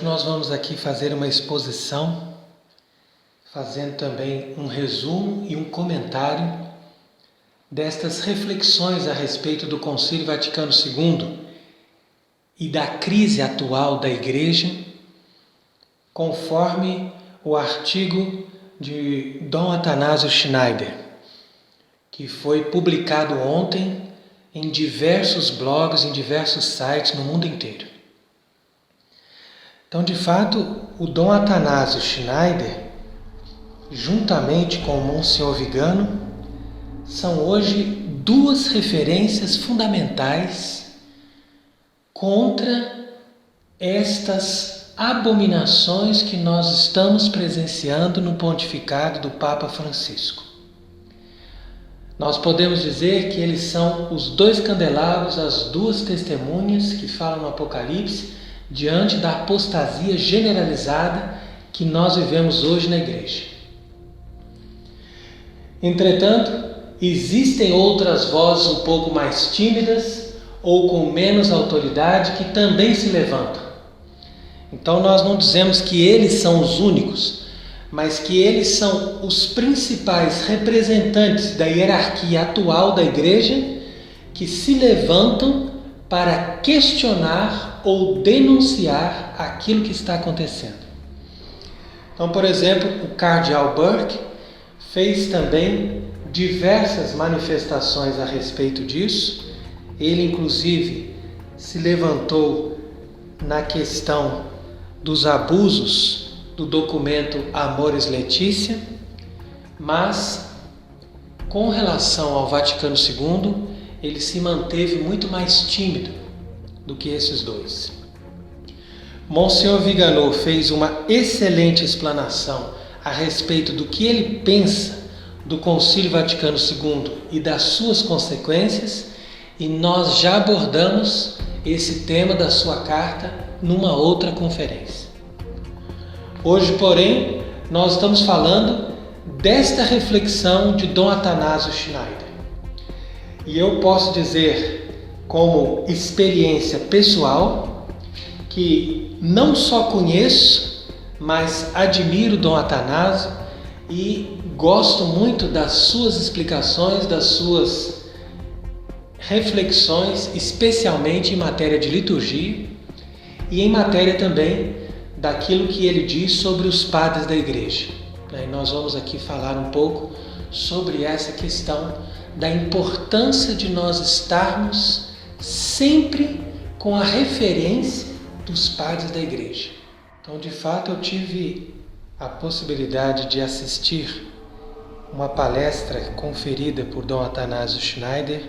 Hoje nós vamos aqui fazer uma exposição, fazendo também um resumo e um comentário destas reflexões a respeito do Concílio Vaticano II e da crise atual da Igreja, conforme o artigo de Dom Athanásio Schneider, que foi publicado ontem em diversos blogs, em diversos sites no mundo inteiro. Então, de fato, o Dom Athanásio Schneider, juntamente com o Monsenhor Vigano, são hoje duas referências fundamentais contra estas abominações que nós estamos presenciando no pontificado do Papa Francisco. Nós podemos dizer que eles são os dois candelabros, as duas testemunhas que falam no Apocalipse, diante da apostasia generalizada que nós vivemos hoje na Igreja. Entretanto, existem outras vozes um pouco mais tímidas ou com menos autoridade que também se levantam. Então nós não dizemos que eles são os únicos, mas que eles são os principais representantes da hierarquia atual da Igreja que se levantam para questionar ou denunciar aquilo que está acontecendo. Então, por exemplo, o Cardeal Burke fez também diversas manifestações a respeito disso. Ele, inclusive, se levantou na questão dos abusos do documento Amoris Laetitia, mas, com relação ao Vaticano II, ele se manteve muito mais tímido do que esses dois. Monsenhor Vigano fez uma excelente explanação a respeito do que ele pensa do Concílio Vaticano II e das suas consequências, e nós já abordamos esse tema da sua carta numa outra conferência. Hoje, porém, nós estamos falando desta reflexão de Dom Athanásio Schneider. E eu posso dizer, como experiência pessoal, que não só conheço, mas admiro Dom Athanásio e gosto muito das suas explicações, das suas reflexões, especialmente em matéria de liturgia e em matéria também daquilo que ele diz sobre os padres da Igreja. E nós vamos aqui falar um pouco sobre essa questão da importância de nós estarmos sempre com a referência dos padres da Igreja. Então, de fato, eu tive a possibilidade de assistir uma palestra conferida por Dom Athanásio Schneider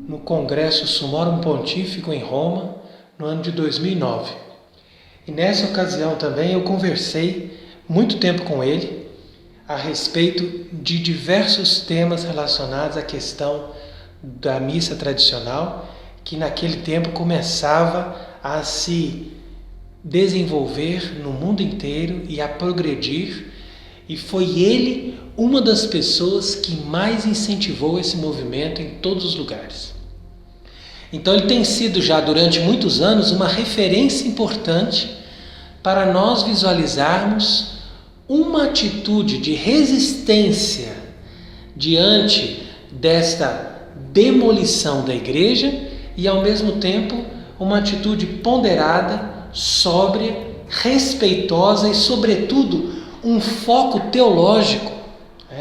no Congresso Summorum Pontifico em Roma, no ano de 2009. E nessa ocasião também eu conversei muito tempo com ele a respeito de diversos temas relacionados à questão da missa tradicional, que naquele tempo começava a se desenvolver no mundo inteiro e a progredir, e foi ele uma das pessoas que mais incentivou esse movimento em todos os lugares. Então ele tem sido já durante muitos anos uma referência importante para nós visualizarmos uma atitude de resistência diante desta demolição da Igreja e, ao mesmo tempo, uma atitude ponderada, sóbria, respeitosa e, sobretudo, um foco teológico,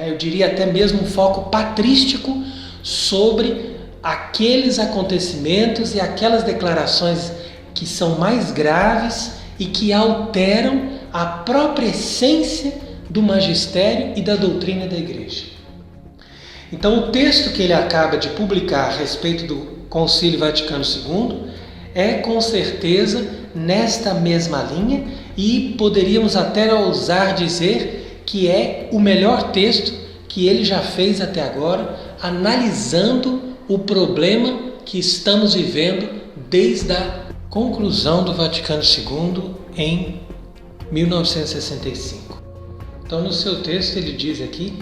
eu diria até mesmo um foco patrístico sobre aqueles acontecimentos e aquelas declarações que são mais graves e que alteram a própria essência do magistério e da doutrina da Igreja. Então, o texto que ele acaba de publicar a respeito do Concílio Vaticano II é, com certeza, nesta mesma linha, e poderíamos até ousar dizer que é o melhor texto que ele já fez até agora, analisando o problema que estamos vivendo desde a conclusão do Vaticano II em 1965. Então, no seu texto ele diz aqui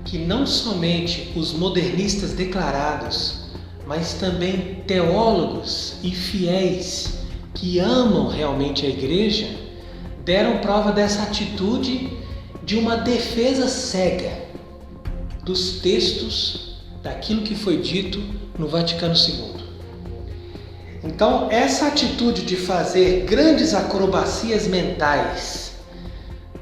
que não somente os modernistas declarados, mas também teólogos e fiéis que amam realmente a igreja, deram prova dessa atitude de uma defesa cega dos textos, daquilo que foi dito no Vaticano II. Então, essa atitude de fazer grandes acrobacias mentais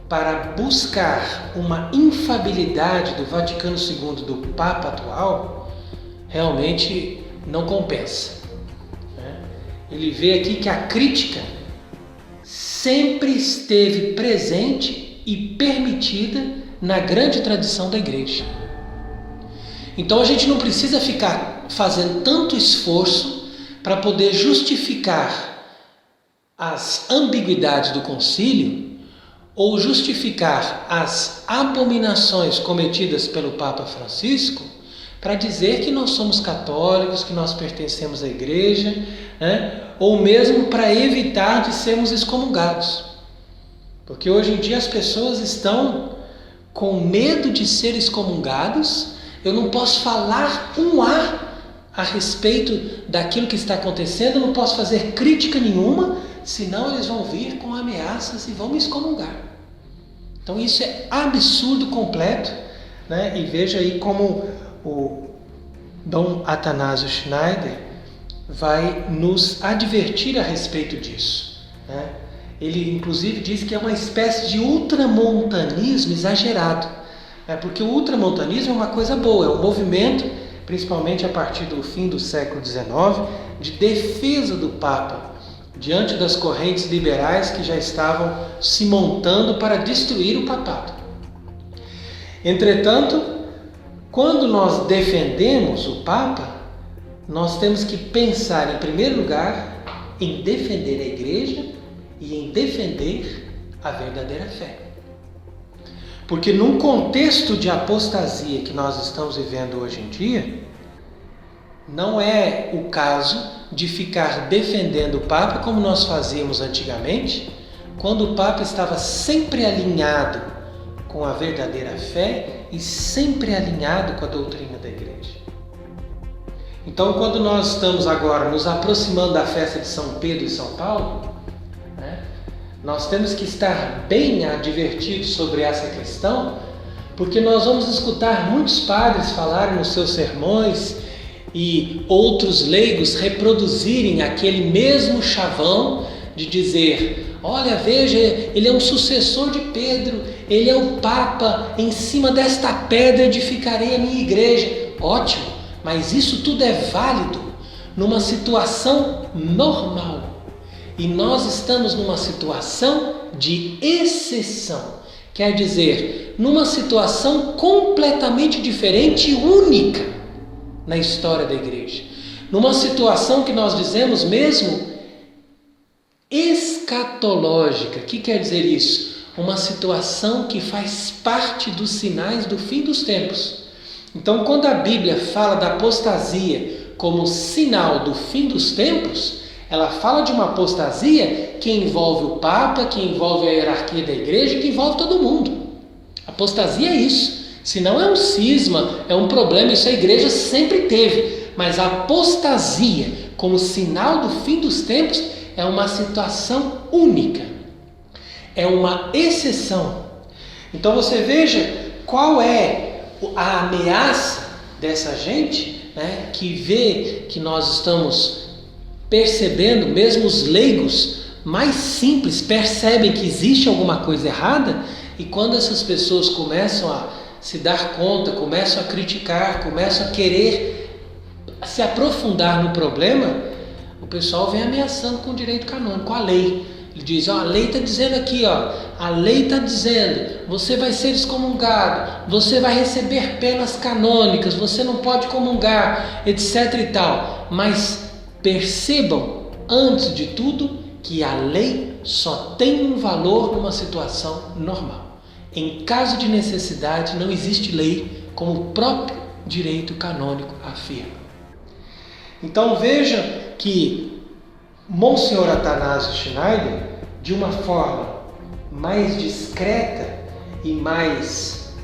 para buscar uma infabilidade do Vaticano II, do Papa atual, realmente não compensa. Ele vê aqui que a crítica sempre esteve presente e permitida na grande tradição da igreja. Então a gente não precisa ficar fazendo tanto esforço para poder justificar as ambiguidades do concílio ou justificar as abominações cometidas pelo Papa Francisco para dizer que nós somos católicos, que nós pertencemos à igreja, ou mesmo para evitar de sermos excomungados. Porque hoje em dia as pessoas estão com medo de ser excomungados. Eu não posso falar um a respeito daquilo que está acontecendo, eu não posso fazer crítica nenhuma, senão eles vão vir com ameaças e vão me excomungar. Então isso é absurdo completo, E veja aí como o Dom Athanásio Schneider vai nos advertir a respeito disso. Ele inclusive diz que é uma espécie de ultramontanismo exagerado, porque o ultramontanismo é uma coisa boa, é um movimento, principalmente a partir do fim do século XIX, de defesa do Papa diante das correntes liberais que já estavam se montando para destruir o papado. Entretanto, quando nós defendemos o Papa, nós temos que pensar, em primeiro lugar, em defender a igreja e em defender a verdadeira fé. Porque num contexto de apostasia que nós estamos vivendo hoje em dia, não é o caso de ficar defendendo o Papa como nós fazíamos antigamente, quando o Papa estava sempre alinhado com a verdadeira fé e sempre alinhado com a doutrina da igreja. Então, quando nós estamos agora nos aproximando da festa de São Pedro e São Paulo, nós temos que estar bem advertidos sobre essa questão, porque nós vamos escutar muitos padres falarem nos seus sermões e outros leigos reproduzirem aquele mesmo chavão de dizer: olha, veja, ele é um sucessor de Pedro, ele é o Papa, em cima desta pedra edificarei a minha igreja. Ótimo, mas isso tudo é válido numa situação normal. E nós estamos numa situação de exceção. Quer dizer, numa situação completamente diferente e única na história da igreja. Numa situação que nós dizemos mesmo escatológica. O que quer dizer isso? Uma situação que faz parte dos sinais do fim dos tempos. Então, quando a Bíblia fala da apostasia como sinal do fim dos tempos, ela fala de uma apostasia que envolve o Papa, que envolve a hierarquia da igreja, que envolve todo mundo. Apostasia é isso. Se não é um cisma, é um problema, isso a igreja sempre teve. Mas a apostasia, como sinal do fim dos tempos, é uma situação única. É uma exceção. Então você veja qual é a ameaça dessa gente, que vê que nós estamos percebendo, mesmo os leigos mais simples percebem que existe alguma coisa errada, e quando essas pessoas começam a se dar conta, começam a criticar, começam a querer se aprofundar no problema, o pessoal vem ameaçando com o direito canônico, com a lei. Ele diz: a lei está dizendo aqui, a lei está dizendo, você vai ser excomungado, você vai receber penas canônicas, você não pode comungar, etc e tal. Mas percebam, antes de tudo, que a lei só tem um valor numa situação normal. Em caso de necessidade, não existe lei, como o próprio direito canônico afirma. Então veja que Monsenhor Athanásio Schneider, de uma forma mais discreta e mais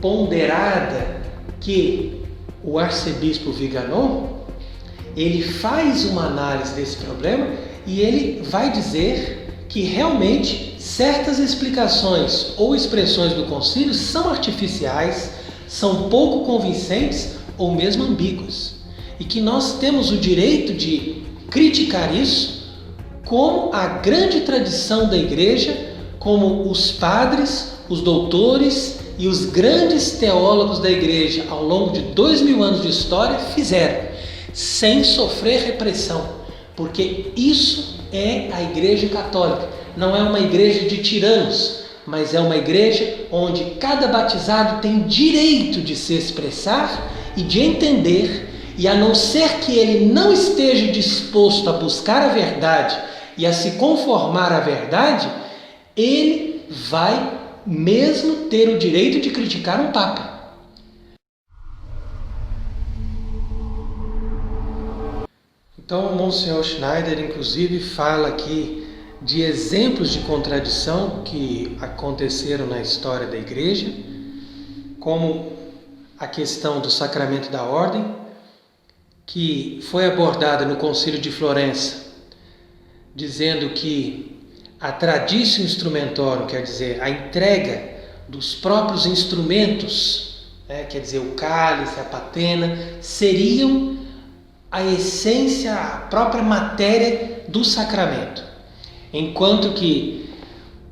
ponderada que o arcebispo Viganò, ele faz uma análise desse problema e ele vai dizer que realmente certas explicações ou expressões do concílio são artificiais, são pouco convincentes ou mesmo ambíguas. E que nós temos o direito de criticar isso, como a grande tradição da igreja, como os padres, os doutores e os grandes teólogos da igreja ao longo de 2000 anos de história fizeram, sem sofrer repressão, porque isso é a igreja católica. Não é uma igreja de tiranos, mas é uma igreja onde cada batizado tem direito de se expressar e de entender, e a não ser que ele não esteja disposto a buscar a verdade e a se conformar à verdade, ele vai mesmo ter o direito de criticar um papa. Então, o Monsenhor Schneider, inclusive, fala aqui de exemplos de contradição que aconteceram na história da igreja, como a questão do sacramento da ordem, que foi abordada no Concílio de Florença, dizendo que a traditio instrumentorum, quer dizer, a entrega dos próprios instrumentos, quer dizer, o cálice, a patena, seriam a essência, a própria matéria do sacramento. Enquanto que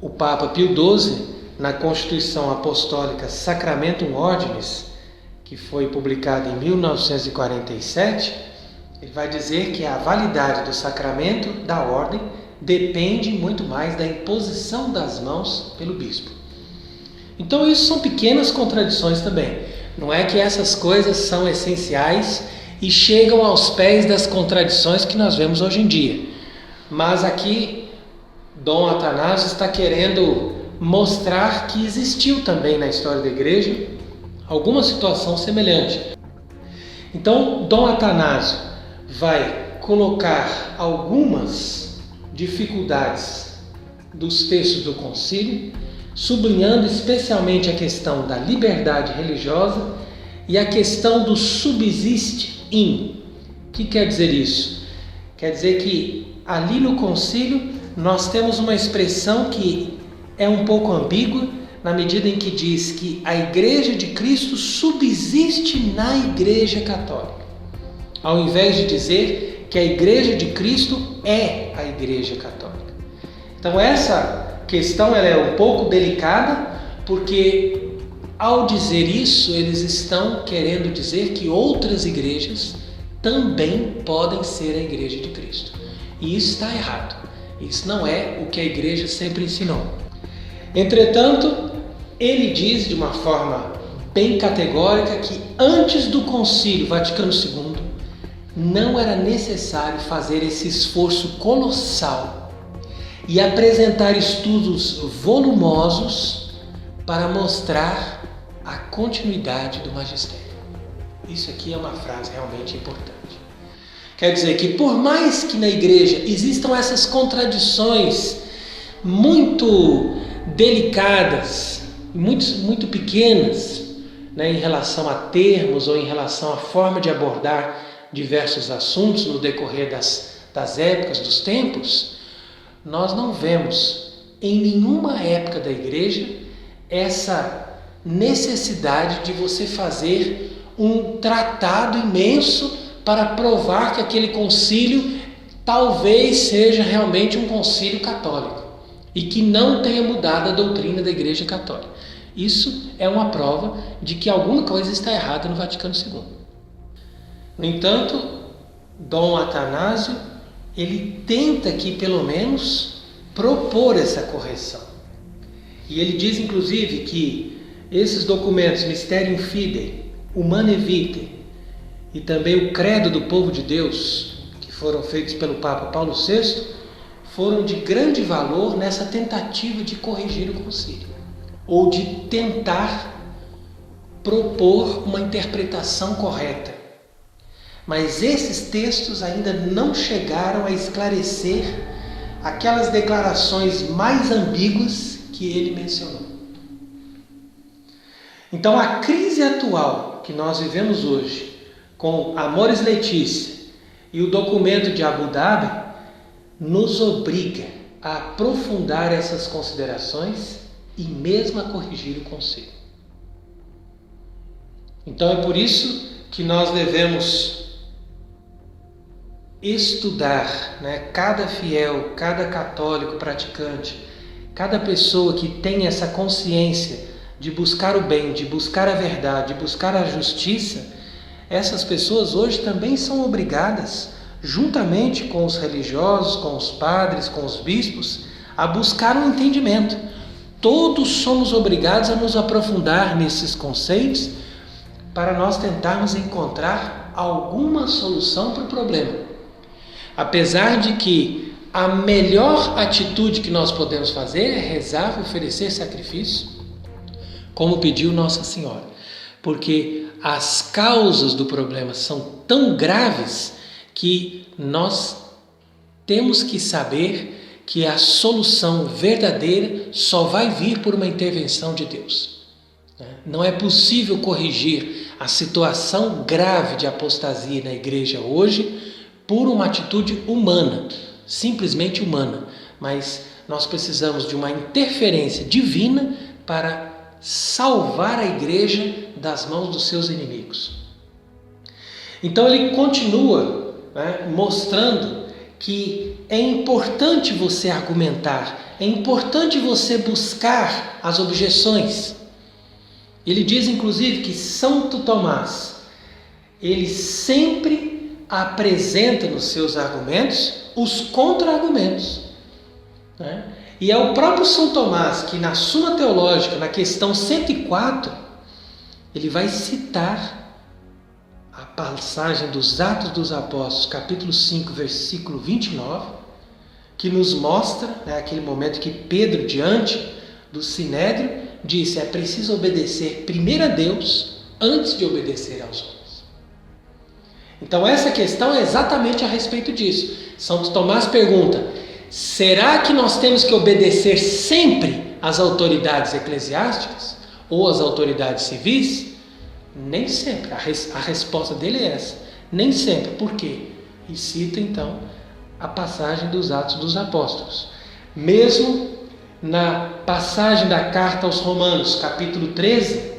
o Papa Pio XII, na Constituição Apostólica Sacramentum Ordinis, que foi publicada em 1947, ele vai dizer que a validade do sacramento da ordem depende muito mais da imposição das mãos pelo bispo. Então isso são pequenas contradições também. Não é que essas coisas são essenciais e chegam aos pés das contradições que nós vemos hoje em dia. Mas aqui Dom Atanásio está querendo mostrar que existiu também na história da igreja alguma situação semelhante. Então, Dom Atanásio vai colocar algumas dificuldades dos textos do concílio, sublinhando especialmente a questão da liberdade religiosa e a questão do subsiste in. O que quer dizer isso? Quer dizer que ali no concílio nós temos uma expressão que é um pouco ambígua, na medida em que diz que a Igreja de Cristo subsiste na Igreja Católica, ao invés de dizer que a Igreja de Cristo é a Igreja Católica. Então essa questão ela é um pouco delicada, porque ao dizer isso, eles estão querendo dizer que outras igrejas também podem ser a Igreja de Cristo. E isso está errado. Isso não é o que a Igreja sempre ensinou. Entretanto, ele diz de uma forma bem categórica que antes do Concílio Vaticano II não era necessário fazer esse esforço colossal e apresentar estudos volumosos para mostrar a continuidade do magistério. Isso aqui é uma frase realmente importante. Quer dizer que por mais que na igreja existam essas contradições muito delicadas, muito pequenas, em relação a termos ou em relação à forma de abordar diversos assuntos no decorrer das épocas, dos tempos, nós não vemos em nenhuma época da igreja essa necessidade de você fazer um tratado imenso para provar que aquele concílio talvez seja realmente um concílio católico e que não tenha mudado a doutrina da Igreja Católica. Isso é uma prova de que alguma coisa está errada no Vaticano II. No entanto, Dom Atanásio, ele tenta aqui pelo menos propor essa correção. E ele diz inclusive que esses documentos, Mysterium Fidei, Humanae Vitae e também o Credo do Povo de Deus, que foram feitos pelo Papa Paulo VI, foram de grande valor nessa tentativa de corrigir o concílio, ou de tentar propor uma interpretação correta. Mas esses textos ainda não chegaram a esclarecer aquelas declarações mais ambíguas que ele mencionou. Então a crise atual que nós vivemos hoje, com Amoris Laetitia e o documento de Abu Dhabi, nos obriga a aprofundar essas considerações e mesmo a corrigir o conselho. Então é por isso que nós devemos estudar, cada fiel, cada católico praticante, cada pessoa que tem essa consciência de buscar o bem, de buscar a verdade, de buscar a justiça, essas pessoas hoje também são obrigadas, juntamente com os religiosos, com os padres, com os bispos, a buscar um entendimento. Todos somos obrigados a nos aprofundar nesses conceitos para nós tentarmos encontrar alguma solução para o problema. Apesar de que a melhor atitude que nós podemos fazer é rezar, oferecer sacrifício, como pediu Nossa Senhora, porque as causas do problema são tão graves que nós temos que saber que a solução verdadeira só vai vir por uma intervenção de Deus. Não é possível corrigir a situação grave de apostasia na igreja hoje por uma atitude humana, simplesmente humana, mas nós precisamos de uma interferência divina para salvar a igreja das mãos dos seus inimigos. Então ele continua mostrando que é importante você argumentar, é importante você buscar as objeções. Ele diz inclusive que Santo Tomás, ele sempre apresenta nos seus argumentos os contra-argumentos. E é o próprio São Tomás que na Suma Teológica, na questão 104, ele vai citar a passagem dos Atos dos Apóstolos, capítulo 5, versículo 29, que nos mostra aquele momento que Pedro, diante do Sinédrio, disse: é preciso obedecer primeiro a Deus antes de obedecer aos homens. Então essa questão é exatamente a respeito disso. Santo Tomás pergunta: será que nós temos que obedecer sempre às autoridades eclesiásticas ou às autoridades civis? Nem sempre. A resposta dele é essa. Nem sempre. Por quê? E cita então a passagem dos Atos dos Apóstolos. Mesmo na passagem da carta aos Romanos, capítulo 13,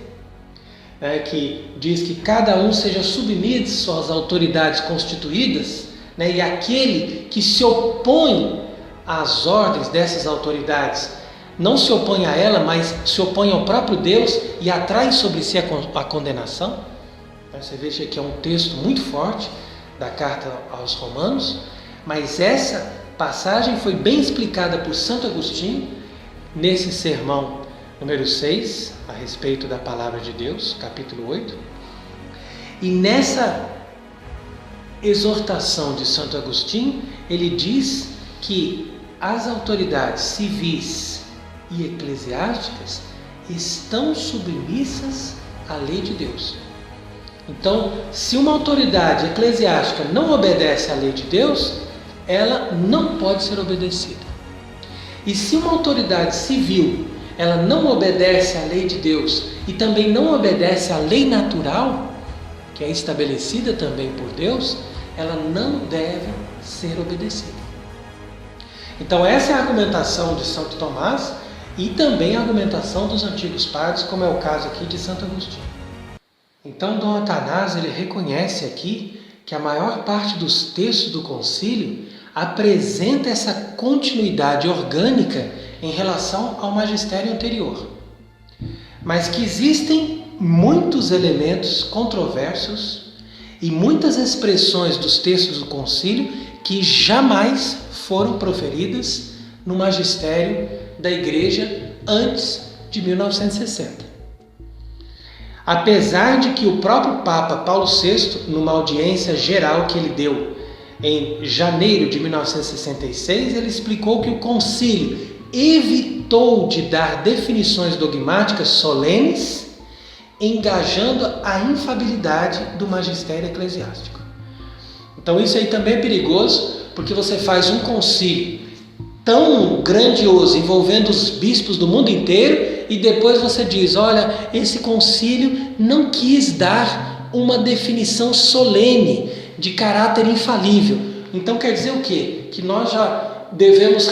que diz que cada um seja submisso às autoridades constituídas, e aquele que se opõe às ordens dessas autoridades não se opõe a ela, mas se opõe ao próprio Deus e atrai sobre si a condenação. Você veja que é um texto muito forte da carta aos Romanos, mas essa passagem foi bem explicada por Santo Agostinho nesse sermão número 6, a respeito da Palavra de Deus, capítulo 8. E nessa exortação de Santo Agostinho, ele diz que as autoridades civis e eclesiásticas estão submissas à lei de Deus. Então, se uma autoridade eclesiástica não obedece à lei de Deus, ela não pode ser obedecida. E se uma autoridade civil, ela não obedece à lei de Deus e também não obedece à lei natural, que é estabelecida também por Deus, ela não deve ser obedecida. Então essa é a argumentação de Santo Tomás e também a argumentação dos antigos padres, como é o caso aqui de Santo Agostinho. Então Dom Atanásio ele reconhece aqui que a maior parte dos textos do concílio apresenta essa continuidade orgânica em relação ao magistério anterior, mas que existem muitos elementos controversos e muitas expressões dos textos do concílio que jamais foram proferidas no magistério da Igreja antes de 1960. Apesar de que o próprio Papa Paulo VI, numa audiência geral que ele deu em janeiro de 1966, ele explicou que o concílio evitou de dar definições dogmáticas solenes, engajando a infalibilidade do magistério eclesiástico. Então isso aí também é perigoso, porque você faz um concílio tão grandioso, envolvendo os bispos do mundo inteiro, e depois você diz: olha, esse concílio não quis dar uma definição solene de caráter infalível. Então quer dizer o quê? Que nós já devemos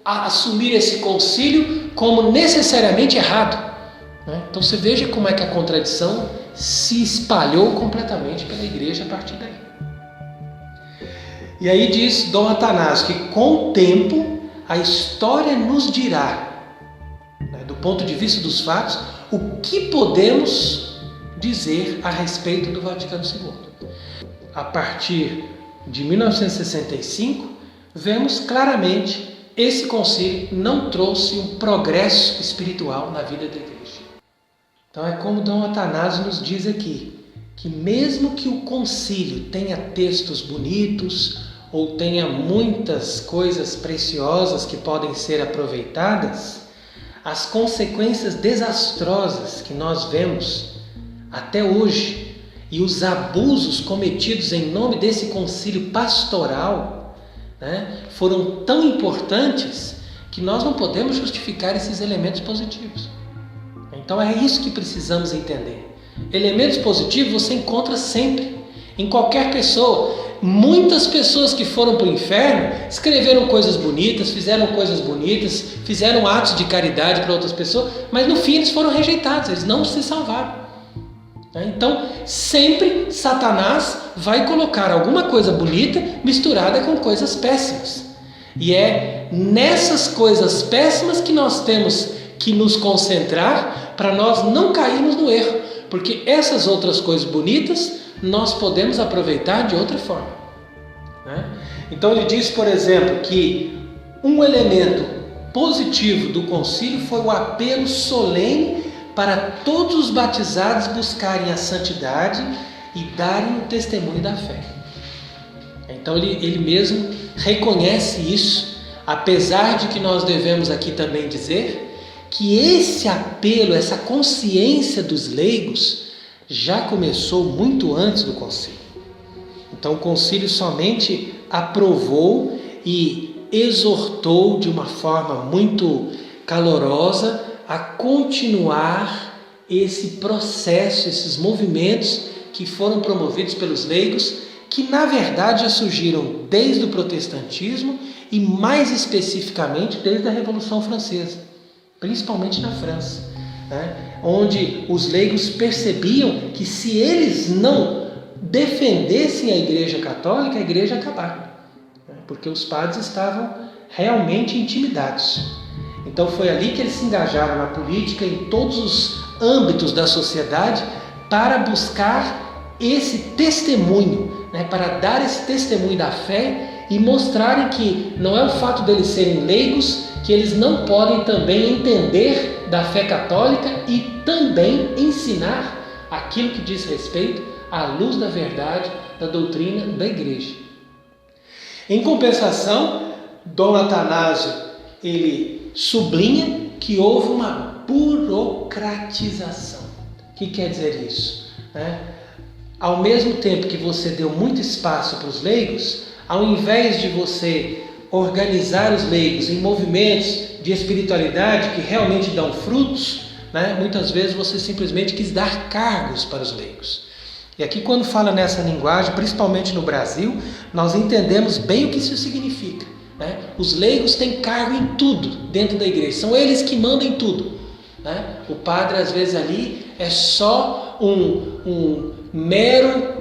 assumir esse concílio como necessariamente errado, né? Então você veja como é que a contradição se espalhou completamente pela igreja a partir daí. E aí diz Dom Atanásio que com o tempo a história nos dirá, né, do ponto de vista dos fatos, o que podemos dizer a respeito do Vaticano II. A partir de 1965, vemos claramente esse concílio não trouxe um progresso espiritual na vida da igreja. Então é como Dom Atanásio nos diz aqui, que mesmo que o concílio tenha textos bonitos ou tenha muitas coisas preciosas que podem ser aproveitadas, as consequências desastrosas que nós vemos até hoje e os abusos cometidos em nome desse concílio pastoral, né, foram tão importantes que nós não podemos justificar esses elementos positivos. Então é isso que precisamos entender. Elementos positivos você encontra sempre, em qualquer pessoa. Muitas pessoas que foram para o inferno escreveram coisas bonitas, fizeram atos de caridade para outras pessoas, mas no fim eles foram rejeitados, eles não se salvaram. Então, sempre Satanás vai colocar alguma coisa bonita misturada com coisas péssimas. E é nessas coisas péssimas que nós temos que nos concentrar para nós não cairmos no erro. Porque essas outras coisas bonitas nós podemos aproveitar de outra forma, né? Então ele diz, por exemplo, que um elemento positivo do concílio foi o apelo solene para todos os batizados buscarem a santidade e darem o testemunho da fé. Então ele mesmo reconhece isso, apesar de que nós devemos aqui também dizer que esse apelo, essa consciência dos leigos já começou muito antes do concílio. Então o concílio somente aprovou e exortou de uma forma muito calorosa a continuar esse processo, esses movimentos que foram promovidos pelos leigos, que na verdade já surgiram desde o protestantismo e mais especificamente desde a Revolução Francesa, principalmente na França, né? Onde os leigos percebiam que se eles não defendessem a Igreja Católica, a Igreja ia acabar, né? Porque os padres estavam realmente intimidados. Então foi ali que eles se engajaram na política, em todos os âmbitos da sociedade, para buscar esse testemunho, né? Para dar esse testemunho da fé e mostrarem que não é o fato deles serem leigos que eles não podem também entender da fé católica e também ensinar aquilo que diz respeito à luz da verdade, da doutrina da igreja. Em compensação, Dom Atanásio, ele sublinha que houve uma burocratização. O que quer dizer isso? Ao mesmo tempo que você deu muito espaço para os leigos, ao invés de você organizar os leigos em movimentos de espiritualidade que realmente dão frutos, muitas vezes você simplesmente quis dar cargos para os leigos. E aqui, quando fala nessa linguagem, principalmente no Brasil, nós entendemos bem o que isso significa. Os leigos têm cargo em tudo dentro da igreja, são eles que mandam em tudo. O padre, às vezes, ali é só um mero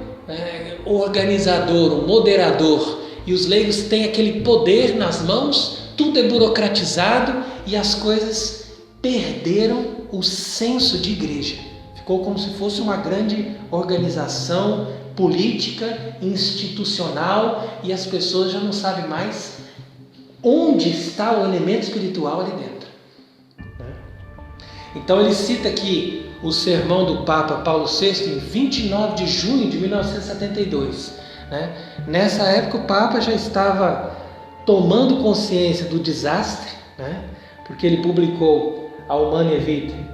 organizador, um moderador, e os leigos têm aquele poder nas mãos, tudo é burocratizado e as coisas perderam o senso de igreja. Ficou como se fosse uma grande organização política, institucional, e as pessoas já não sabem mais onde está o elemento espiritual ali dentro. Então ele cita aqui o sermão do Papa Paulo VI em 29 de junho de 1972. Nessa época o Papa já estava tomando consciência do desastre, porque ele publicou a Humanae Vitae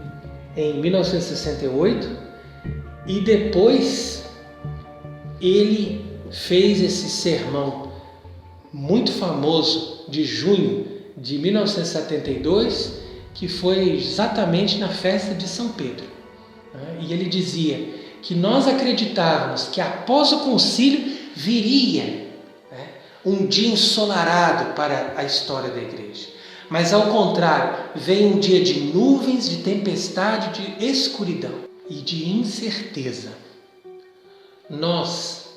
em 1968 e depois ele fez esse sermão muito famoso de junho de 1972, que foi exatamente na festa de São Pedro. E ele dizia que nós acreditávamos que após o concílio viria um dia ensolarado para a história da igreja. Mas ao contrário, vem um dia de nuvens, de tempestade, de escuridão e de incerteza. Nós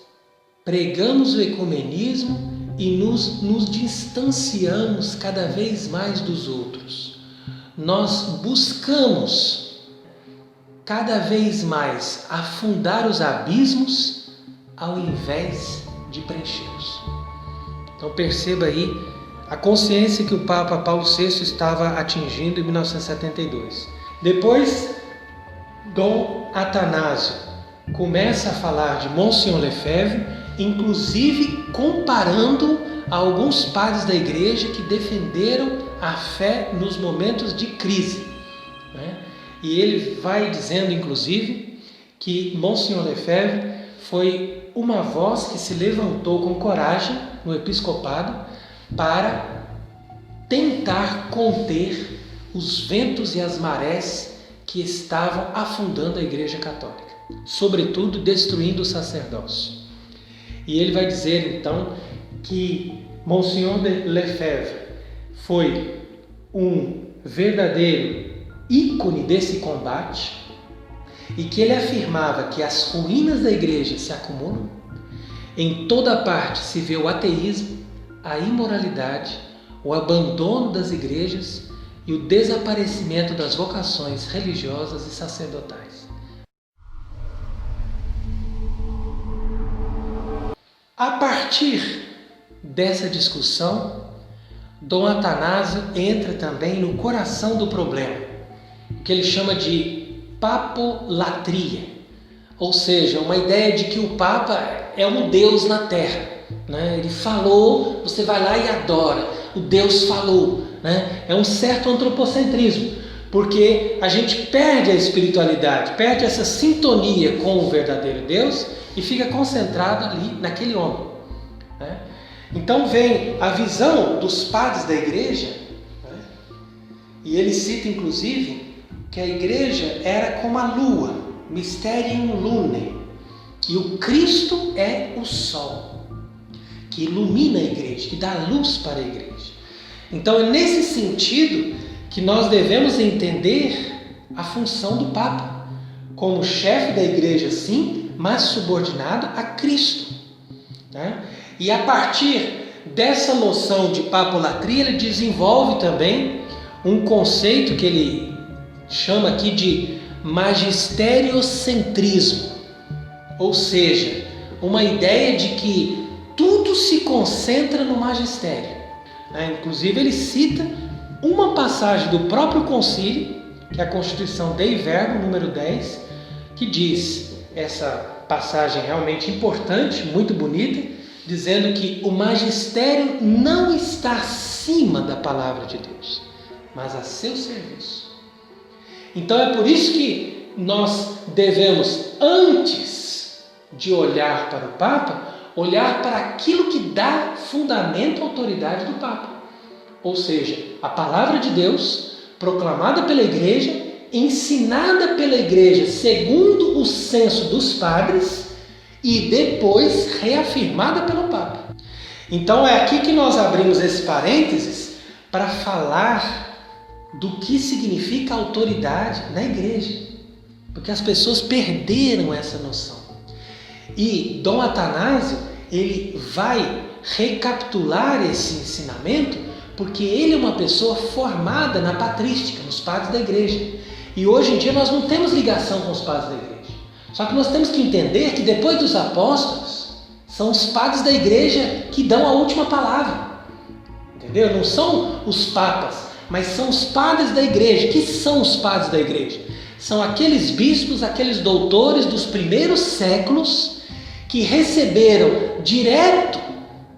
pregamos o ecumenismo e nos distanciamos cada vez mais dos outros. Nós buscamos cada vez mais afundar os abismos ao invés de preenchê-los. Então perceba aí a consciência que o Papa Paulo VI estava atingindo em 1972. Depois, Dom Atanásio começa a falar de Monsignor Lefebvre, inclusive comparando a alguns padres da igreja que defenderam a fé nos momentos de crise, né? E ele vai dizendo, inclusive, que Monsignor Lefebvre foi uma voz que se levantou com coragem no episcopado para tentar conter os ventos e as marés que estavam afundando a Igreja Católica, sobretudo destruindo o sacerdócio. E ele vai dizer então que Monsignor Lefebvre foi um verdadeiro ícone desse combate e que ele afirmava que as ruínas da igreja se acumulam, em toda parte se vê o ateísmo, a imoralidade, o abandono das igrejas e o desaparecimento das vocações religiosas e sacerdotais. A partir dessa discussão, Dom Atanásio entra também no coração do problema, que ele chama de papolatria, ou seja, uma ideia de que o Papa é um Deus na Terra, né? Ele falou, você vai lá e adora, o Deus falou, né? É um certo antropocentrismo, porque a gente perde a espiritualidade, perde essa sintonia com o verdadeiro Deus e fica concentrado ali naquele homem, né? Então vem a visão dos padres da igreja, né? E ele cita inclusive que a igreja era como a lua, mysterium lunae, e o Cristo é o sol, que ilumina a igreja, que dá luz para a igreja. Então é nesse sentido que nós devemos entender a função do Papa, como chefe da igreja sim, mas subordinado a Cristo, né? E a partir dessa noção de papolatria, ele desenvolve também um conceito que ele chama aqui de magisteriocentrismo, ou seja, uma ideia de que tudo se concentra no magistério, né? Inclusive ele cita uma passagem do próprio concílio, que é a Constituição Dei Verbum, número 10, que diz, essa passagem realmente importante, muito bonita, dizendo que o magistério não está acima da palavra de Deus, mas a seu serviço. Então é por isso que nós devemos, antes de olhar para o Papa, olhar para aquilo que dá fundamento à autoridade do Papa. Ou seja, a palavra de Deus, proclamada pela igreja, ensinada pela igreja segundo o senso dos padres e depois reafirmada pelo Papa. Então é aqui que nós abrimos esse parênteses para falar do que significa autoridade na igreja, porque as pessoas perderam essa noção. E Dom Atanásio, ele vai recapitular esse ensinamento, porque ele é uma pessoa formada na patrística, nos padres da igreja. E hoje em dia nós não temos ligação com os padres da igreja. Só que nós temos que entender que depois dos apóstolos, são os padres da igreja que dão a última palavra. Entendeu? Não são os papas, mas são os padres da igreja. Que são os padres da igreja? São aqueles bispos, aqueles doutores dos primeiros séculos que receberam direto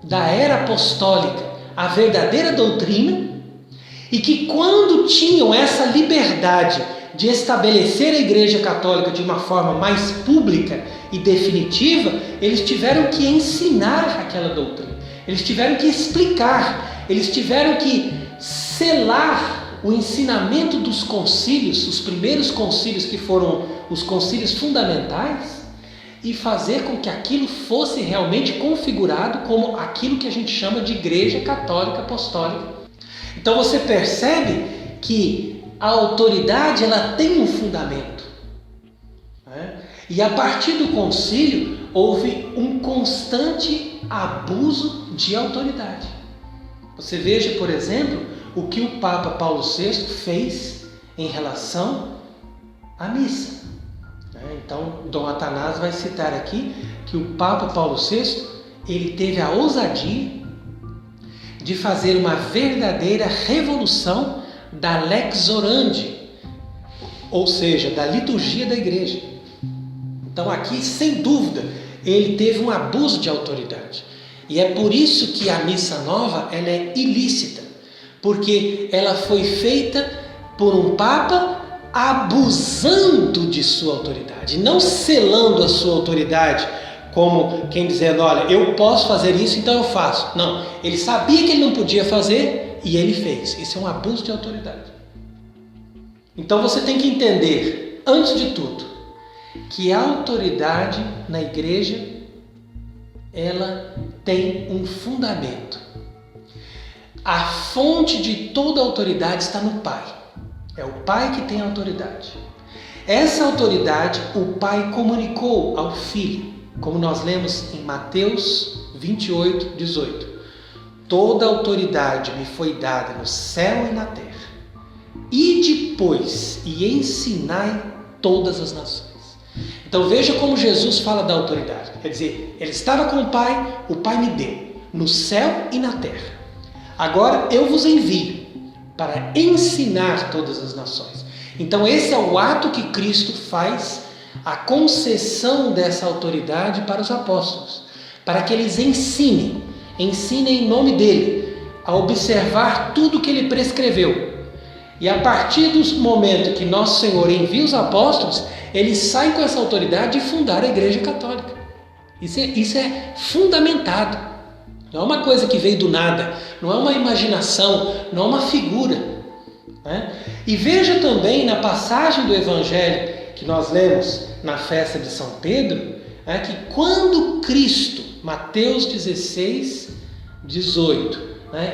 da era apostólica a verdadeira doutrina e que, quando tinham essa liberdade de estabelecer a Igreja Católica de uma forma mais pública e definitiva, eles tiveram que ensinar aquela doutrina, eles tiveram que explicar, eles tiveram que selar o ensinamento dos concílios, os primeiros concílios que foram os concílios fundamentais. e fazer com que aquilo fosse realmente configurado como aquilo que a gente chama de Igreja Católica Apostólica. Então você percebe que a autoridade ela tem um fundamento, né? E a partir do concílio houve um constante abuso de autoridade. Você veja, por exemplo, o que o Papa Paulo VI fez em relação à missa. Então, Dom Atanásio vai citar aqui que o Papa Paulo VI ele teve a ousadia de fazer uma verdadeira revolução da lex orandi, ou seja, da liturgia da igreja. Então aqui, sem dúvida, ele teve um abuso de autoridade. E é por isso que a missa nova ela é ilícita, porque ela foi feita por um Papa abusando de sua autoridade, não selando a sua autoridade, como quem dizendo, olha, eu posso fazer isso, então eu faço. Não, ele sabia que ele não podia fazer e ele fez. Isso é um abuso de autoridade. Então você tem que entender, antes de tudo, que a autoridade na igreja, ela tem um fundamento. A fonte de toda autoridade está no Pai. É o Pai que tem a autoridade. Essa autoridade o Pai comunicou ao Filho, como nós lemos em Mateus 28, 18. Toda autoridade me foi dada no céu e na terra. Ide, pois, e ensinai todas as nações. Então veja como Jesus fala da autoridade. Quer dizer, ele estava com o Pai me deu, no céu e na terra. Agora eu vos envio para ensinar todas as nações. Então esse é o ato que Cristo faz, a concessão dessa autoridade para os apóstolos, para que eles ensinem em nome dele, a observar tudo que ele prescreveu. E a partir do momento que Nosso Senhor envia os apóstolos, eles saem com essa autoridade de fundar a Igreja Católica. Isso é fundamentado. Não é uma coisa que veio do nada, não é uma imaginação, não é uma figura, né? E veja também na passagem do Evangelho que nós lemos na festa de São Pedro, que quando Cristo, Mateus 16, 18,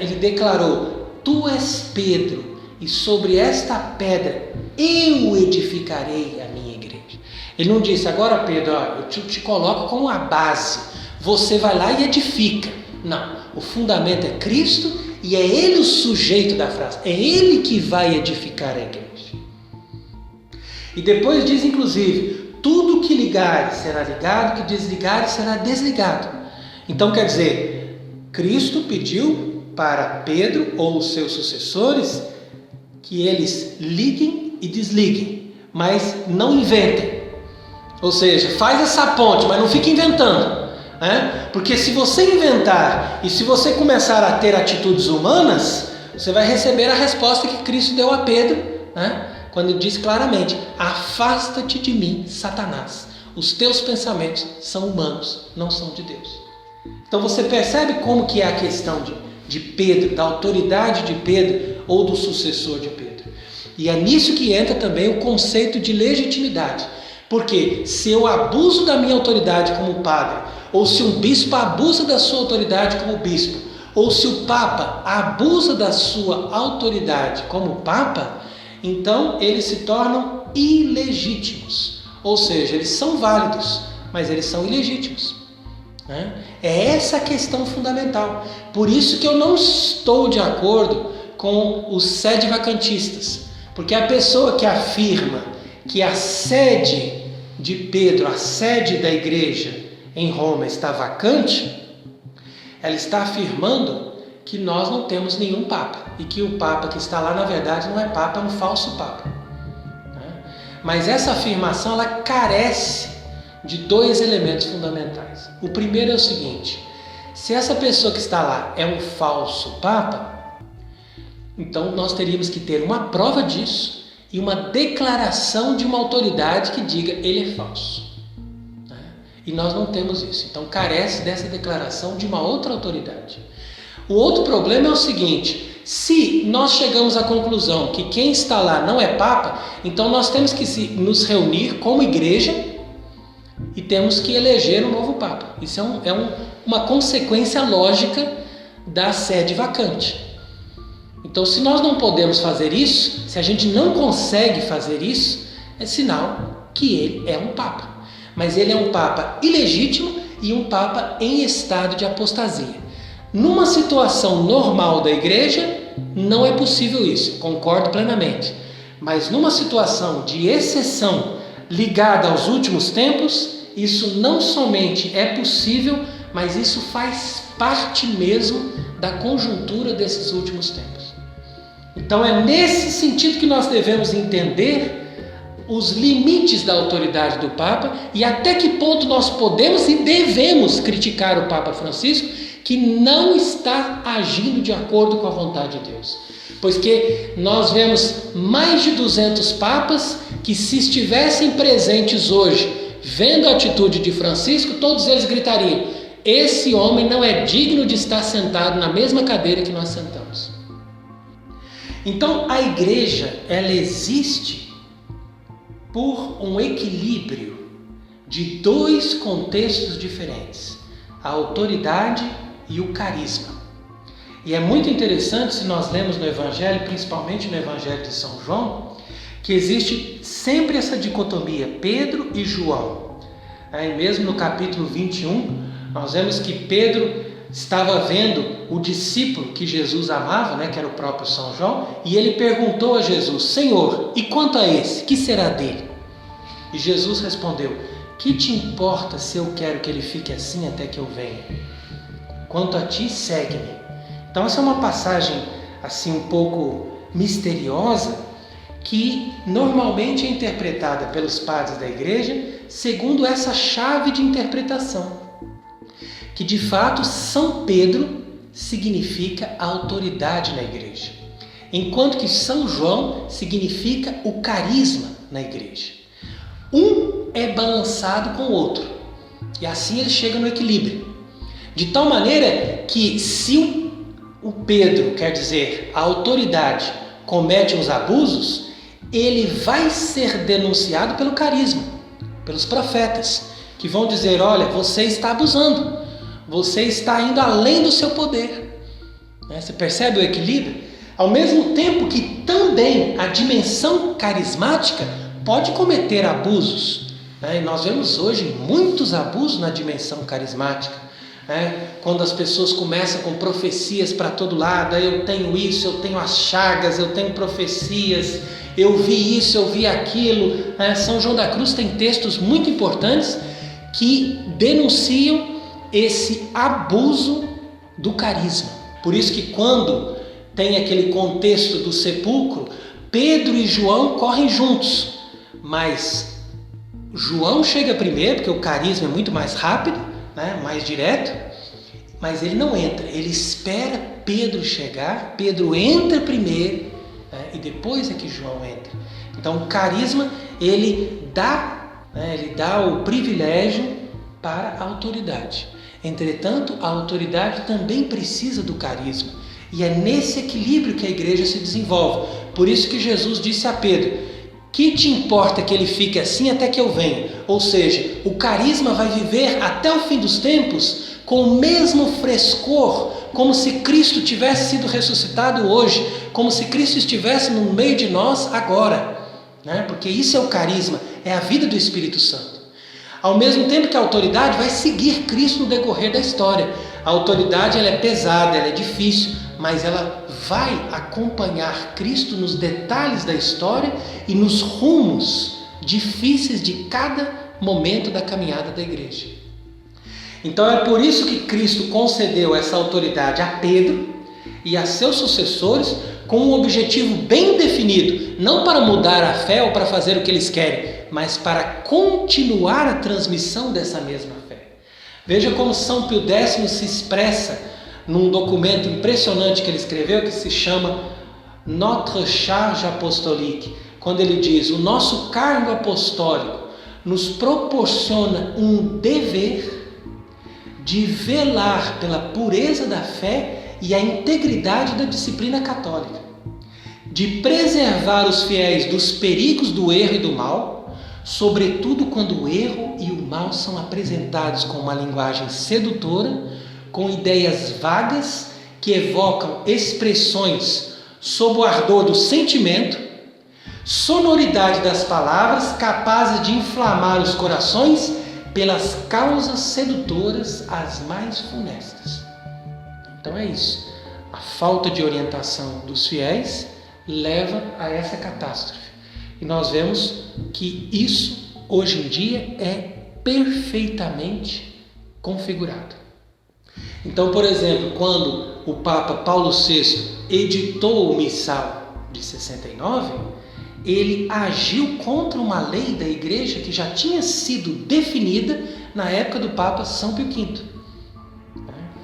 ele declarou, tu és Pedro, e sobre esta pedra eu edificarei a minha igreja. Ele não disse, agora Pedro, eu te coloco como a base, você vai lá e edifica. Não, o fundamento é Cristo e é Ele o sujeito da frase, é Ele que vai edificar a igreja. E depois diz inclusive, tudo que ligares será ligado, que desligares será desligado. Então quer dizer, Cristo pediu para Pedro ou os seus sucessores que eles liguem e desliguem, mas não inventem. Ou seja, faz essa ponte, mas não fica inventando. Porque se você inventar e se você começar a ter atitudes humanas, você vai receber a resposta que Cristo deu a Pedro, quando ele diz claramente, afasta-te de mim, Satanás, os teus pensamentos são humanos, não são de Deus. Então você percebe como que é a questão de Pedro, da autoridade de Pedro ou do sucessor de Pedro. E é nisso que entra também o conceito de legitimidade. Porque se eu abuso da minha autoridade como padre, ou se um bispo abusa da sua autoridade como bispo, ou se o Papa abusa da sua autoridade como Papa, então eles se tornam ilegítimos. Ou seja, eles são válidos, mas eles são ilegítimos. É essa a questão fundamental. Por isso que eu não estou de acordo com os sedevacantistas. Porque a pessoa que afirma que a sede de Pedro, a sede da igreja em Roma está vacante, ela está afirmando que nós não temos nenhum Papa e que o Papa que está lá na verdade não é Papa, é um falso Papa. Mas essa afirmação ela carece de dois elementos fundamentais. O primeiro é o seguinte, se essa pessoa que está lá é um falso Papa, então nós teríamos que ter uma prova disso e uma declaração de uma autoridade que diga ele é falso. E nós não temos isso. Então carece dessa declaração de uma outra autoridade. O outro problema é o seguinte, se nós chegamos à conclusão que quem está lá não é Papa, então nós temos que nos reunir como igreja e temos que eleger um novo Papa. Isso uma consequência lógica da sede vacante. Então, se nós não podemos fazer isso, se a gente não consegue fazer isso, é sinal que ele é um Papa. Mas ele é um Papa ilegítimo e um Papa em estado de apostasia. Numa situação normal da Igreja, não é possível isso, concordo plenamente. Mas numa situação de exceção ligada aos últimos tempos, isso não somente é possível, mas isso faz parte mesmo da conjuntura desses últimos tempos. Então é nesse sentido que nós devemos entender os limites da autoridade do Papa e até que ponto nós podemos e devemos criticar o Papa Francisco, que não está agindo de acordo com a vontade de Deus. Pois que nós vemos mais de 200 papas que, se estivessem presentes hoje, vendo a atitude de Francisco, todos eles gritariam: esse homem não é digno de estar sentado na mesma cadeira que nós sentamos. Então a Igreja, ela existe por um equilíbrio de dois contextos diferentes: a autoridade e o carisma. E é muito interessante, se nós lemos no Evangelho, principalmente no Evangelho de São João, que existe sempre essa dicotomia, Pedro e João. Aí mesmo no capítulo 21, nós vemos que Pedro estava vendo o discípulo que Jesus amava, que era o próprio São João, e ele perguntou a Jesus: Senhor, e quanto a esse, que será dele? E Jesus respondeu: que te importa se eu quero que ele fique assim até que eu venha? Quanto a ti, segue-me. Então essa é uma passagem assim um pouco misteriosa, que normalmente é interpretada pelos padres da Igreja segundo essa chave de interpretação, que de fato São Pedro significa autoridade na Igreja, enquanto que São João significa o carisma na Igreja. Um é balançado com o outro, e assim ele chega no equilíbrio, de tal maneira que se o Pedro, quer dizer, a autoridade, comete uns abusos, ele vai ser denunciado pelo carisma, pelos profetas, que vão dizer: olha, você está abusando, você está indo além do seu poder. Você percebe o equilíbrio? Ao mesmo tempo que também a dimensão carismática pode cometer abusos. E nós vemos hoje muitos abusos na dimensão carismática. Quando as pessoas começam com profecias para todo lado: eu tenho isso, eu tenho as chagas, eu tenho profecias, eu vi isso, eu vi aquilo. São João da Cruz tem textos muito importantes que denunciam esse abuso do carisma. Por isso que quando tem aquele contexto do sepulcro, Pedro e João correm juntos, mas João chega primeiro, porque o carisma é muito mais rápido, mais direto, mas ele não entra, ele espera Pedro chegar, Pedro entra primeiro, e depois é que João entra. Então o carisma, ele dá o privilégio para a autoridade. Entretanto, a autoridade também precisa do carisma, e é nesse equilíbrio que a Igreja se desenvolve. Por isso que Jesus disse a Pedro: que te importa que ele fique assim até que eu venha? Ou seja, o carisma vai viver até o fim dos tempos com o mesmo frescor, como se Cristo tivesse sido ressuscitado hoje, como se Cristo estivesse no meio de nós agora, Porque isso é o carisma, é a vida do Espírito Santo. Ao mesmo tempo que a autoridade vai seguir Cristo no decorrer da história. A autoridade, ela é pesada, ela é difícil, mas ela vai acompanhar Cristo nos detalhes da história e nos rumos difíceis de cada momento da caminhada da Igreja. Então é por isso que Cristo concedeu essa autoridade a Pedro e a seus sucessores com um objetivo bem definido, não para mudar a fé ou para fazer o que eles querem, mas para continuar a transmissão dessa mesma fé. Veja como São Pio X se expressa num documento impressionante que ele escreveu, que se chama Notre Charge Apostolique, quando ele diz: o nosso cargo apostólico nos proporciona um dever de velar pela pureza da fé e a integridade da disciplina católica, de preservar os fiéis dos perigos do erro e do mal, sobretudo quando o erro e o mal são apresentados com uma linguagem sedutora, com ideias vagas que evocam expressões sob o ardor do sentimento, sonoridade das palavras capazes de inflamar os corações pelas causas sedutoras as mais funestas. Então é isso. A falta de orientação dos fiéis leva a essa catástrofe. E nós vemos que isso, hoje em dia, é perfeitamente configurado. Então, por exemplo, quando o Papa Paulo VI editou o Missal de 69, ele agiu contra uma lei da Igreja que já tinha sido definida na época do Papa São Pio V,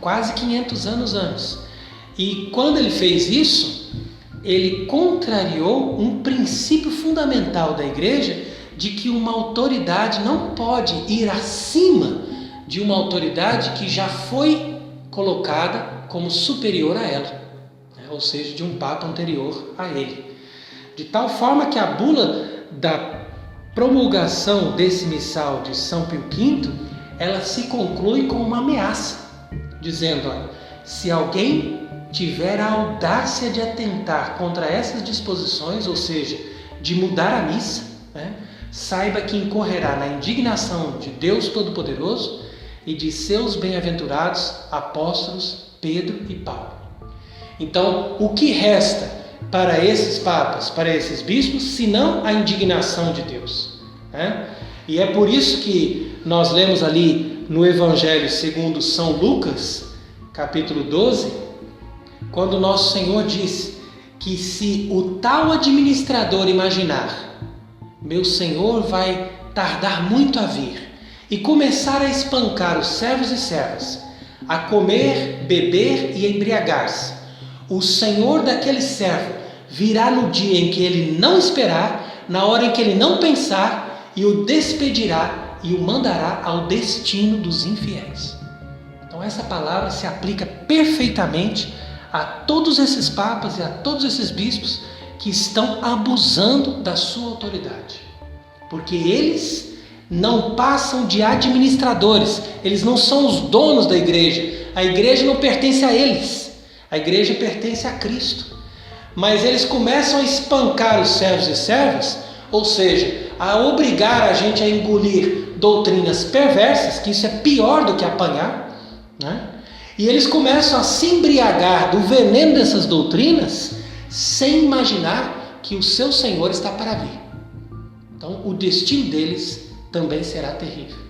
quase 500 anos antes. E quando ele fez isso, ele contrariou um princípio fundamental da Igreja de que uma autoridade não pode ir acima de uma autoridade que já foi colocada como superior a ela, ou seja, de um Papa anterior a ele. De tal forma que a bula da promulgação desse missal de São Pio V, ela se conclui com uma ameaça, dizendo: olha, se alguém tiver a audácia de atentar contra essas disposições, ou seja, de mudar a missa, saiba que incorrerá na indignação de Deus Todo-Poderoso e de seus bem-aventurados apóstolos Pedro e Paulo. Então, o que resta para esses papas, para esses bispos, senão a indignação de Deus? E é por isso que nós lemos ali no Evangelho segundo São Lucas, capítulo 12, quando nosso Senhor diz que se o tal administrador imaginar, meu Senhor vai tardar muito a vir, e começar a espancar os servos e servas, a comer, beber e embriagar-se, o Senhor daquele servo virá no dia em que ele não esperar, na hora em que ele não pensar, e o despedirá e o mandará ao destino dos infiéis. Então essa palavra se aplica perfeitamente a todos esses papas e a todos esses bispos que estão abusando da sua autoridade. Porque eles não passam de administradores, eles não são os donos da igreja. A igreja não pertence a eles, a igreja pertence a Cristo. Mas eles começam a espancar os servos e servas, ou seja, a obrigar a gente a engolir doutrinas perversas, que isso é pior do que apanhar, E eles começam a se embriagar do veneno dessas doutrinas sem imaginar que o seu Senhor está para vir. Então, o destino deles também será terrível.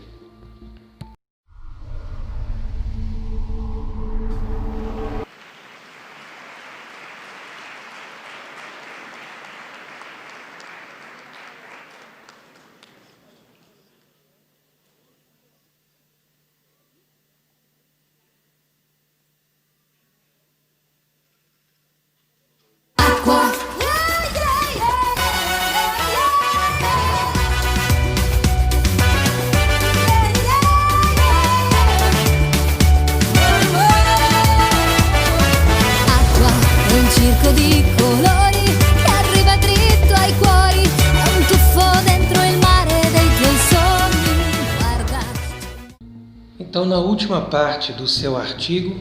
Então, na última parte do seu artigo,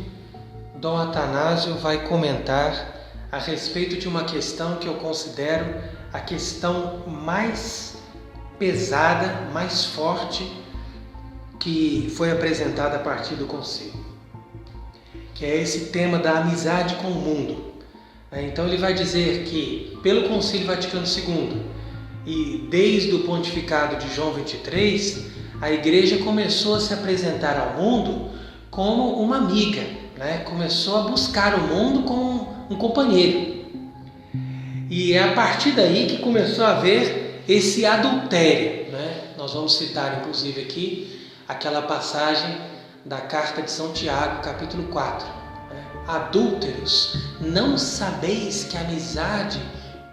Dom Atanásio vai comentar a respeito de uma questão que eu considero a questão mais pesada, mais forte que foi apresentada a partir do concílio, que é esse tema da amizade com o mundo. Então ele vai dizer que pelo Concílio Vaticano II e desde o pontificado de João XXIII, a Igreja começou a se apresentar ao mundo como uma amiga, começou a buscar o mundo como um companheiro. E é a partir daí que começou a haver esse adultério. Nós vamos citar inclusive aqui aquela passagem da carta de São Tiago, capítulo 4. Adúlteros, não sabeis que a amizade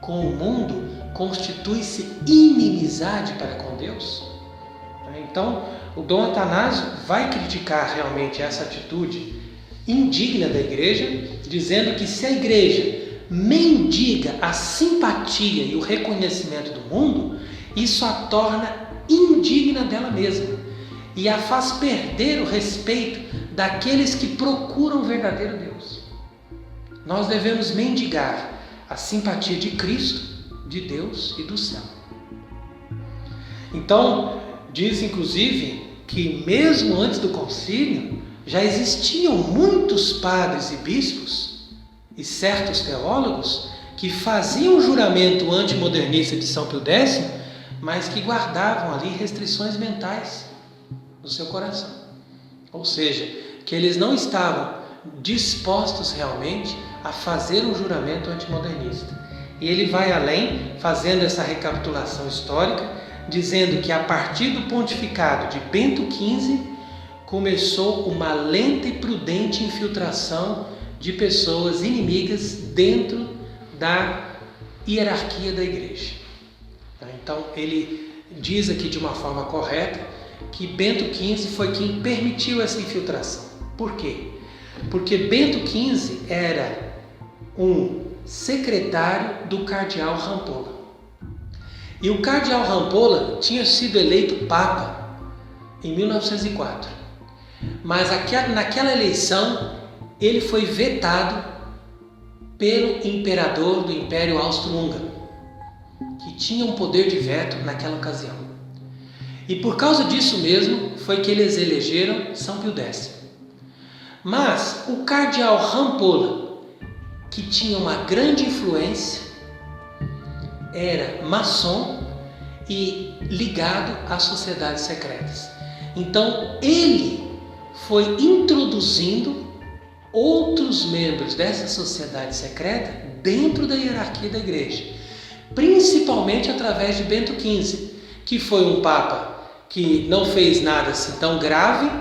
com o mundo constitui-se inimizade para com Deus? Então, o Dom Atanásio vai criticar realmente essa atitude indigna da igreja, dizendo que se a igreja mendiga a simpatia e o reconhecimento do mundo, isso a torna indigna dela mesma e a faz perder o respeito daqueles que procuram o verdadeiro Deus. Nós devemos mendigar a simpatia de Cristo, de Deus e do céu. Então, diz inclusive que mesmo antes do concílio, já existiam muitos padres e bispos e certos teólogos que faziam o juramento antimodernista de São Pio X, mas que guardavam ali restrições mentais no seu coração. Ou seja, que eles não estavam dispostos realmente a fazer um juramento antimodernista. E ele vai além, fazendo essa recapitulação histórica, dizendo que a partir do pontificado de Bento XV, começou uma lenta e prudente infiltração de pessoas inimigas dentro da hierarquia da igreja. Então, ele diz aqui de uma forma correta que Bento XV foi quem permitiu essa infiltração. Por quê? Porque Bento XV era um secretário do cardeal Rampolla. E o cardeal Rampolla tinha sido eleito papa em 1904. Mas naquela eleição ele foi vetado pelo imperador do Império Austro-Húngaro, que tinha um poder de veto naquela ocasião. E por causa disso mesmo foi que eles elegeram São Pio X. Mas o cardeal Rampolla, que tinha uma grande influência, era maçom e ligado às sociedades secretas. Então ele foi introduzindo outros membros dessa sociedade secreta dentro da hierarquia da igreja, principalmente através de Bento XV, que foi um papa que não fez nada assim tão grave,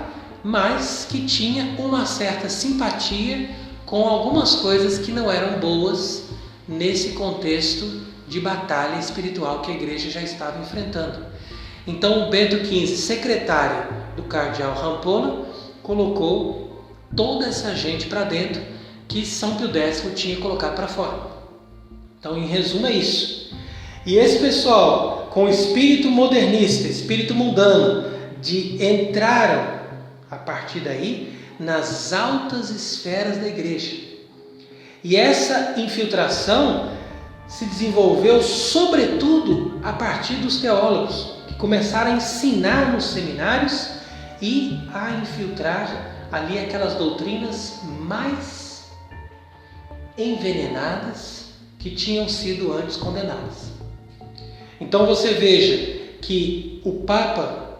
mas que tinha uma certa simpatia com algumas coisas que não eram boas nesse contexto de batalha espiritual que a igreja já estava enfrentando. Então o Bento XV, secretário do cardeal Rampolla, colocou toda essa gente para dentro que São Pio X tinha colocado para fora. Então, em resumo, é isso. E esse pessoal, com espírito modernista, espírito mundano, entraram a partir daí nas altas esferas da igreja. E essa infiltração se desenvolveu sobretudo a partir dos teólogos, que começaram a ensinar nos seminários e a infiltrar ali aquelas doutrinas mais envenenadas que tinham sido antes condenadas. Então você veja que o Papa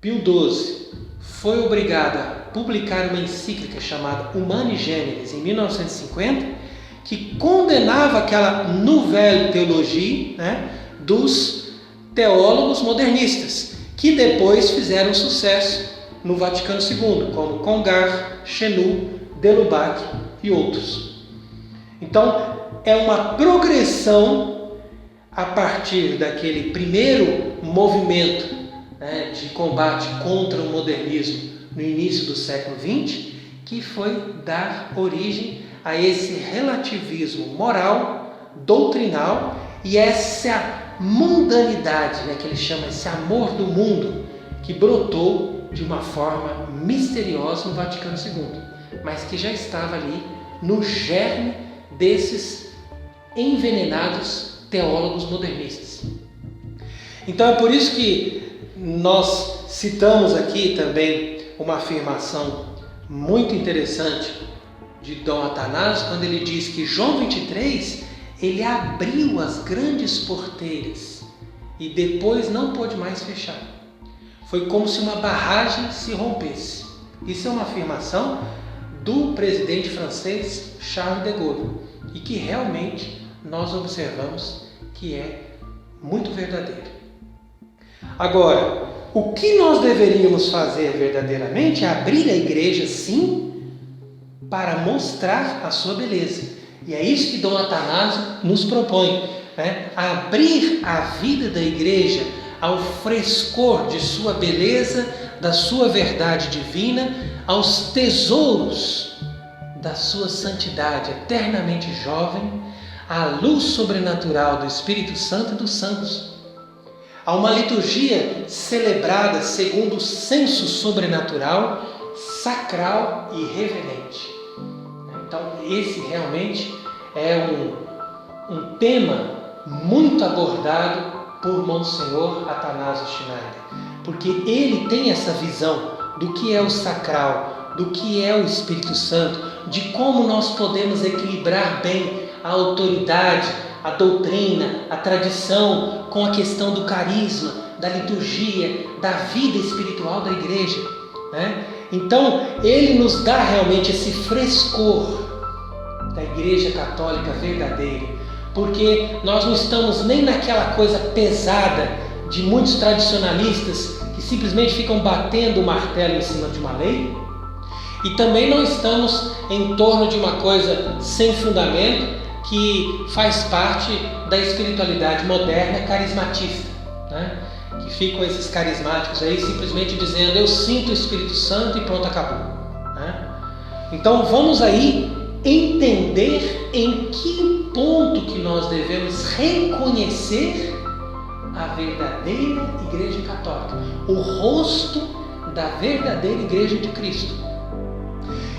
Pio XII foi obrigado a publicar uma encíclica chamada Humani Generis em 1950, que condenava aquela nouvelle théologie, dos teólogos modernistas, que depois fizeram sucesso no Vaticano II, como Congar, Chenu, Delubac e outros. Então, é uma progressão a partir daquele primeiro movimento de combate contra o modernismo no início do século XX, que foi dar origem a esse relativismo moral, doutrinal e essa mundanidade, que ele chama esse amor do mundo, que brotou de uma forma misteriosa no Vaticano II, mas que já estava ali no germe desses envenenados teólogos modernistas. Então é por isso que nós citamos aqui também uma afirmação muito interessante de Dom Atanásio, quando ele diz que João 23, ele abriu as grandes porteiras e depois não pôde mais fechar. Foi como se uma barragem se rompesse. Isso é uma afirmação do presidente francês Charles de Gaulle e que realmente nós observamos que é muito verdadeiro. Agora, o que nós deveríamos fazer verdadeiramente é abrir a igreja, sim, para mostrar a sua beleza. E é isso que Dom Atanásio nos propõe, abrir a vida da igreja ao frescor de sua beleza, da sua verdade divina, aos tesouros da sua santidade eternamente jovem, à luz sobrenatural do Espírito Santo e dos santos. a uma liturgia celebrada segundo o senso sobrenatural, sacral e reverente. Então, esse realmente é um tema muito abordado por Monsenhor Athanásio Schneider, porque ele tem essa visão do que é o sacral, do que é o Espírito Santo, de como nós podemos equilibrar bem a autoridade, a doutrina, a tradição, com a questão do carisma, da liturgia, da vida espiritual da igreja, né? Então, ele nos dá realmente esse frescor da Igreja Católica verdadeira, porque nós não estamos nem naquela coisa pesada de muitos tradicionalistas que simplesmente ficam batendo o martelo em cima de uma lei, e também não estamos em torno de uma coisa sem fundamento que faz parte da espiritualidade moderna carismatista, né? Que ficam esses carismáticos aí simplesmente dizendo: eu sinto o Espírito Santo e pronto, acabou, né? Então vamos aí entender em que ponto que nós devemos reconhecer a verdadeira Igreja Católica, o rosto da verdadeira Igreja de Cristo.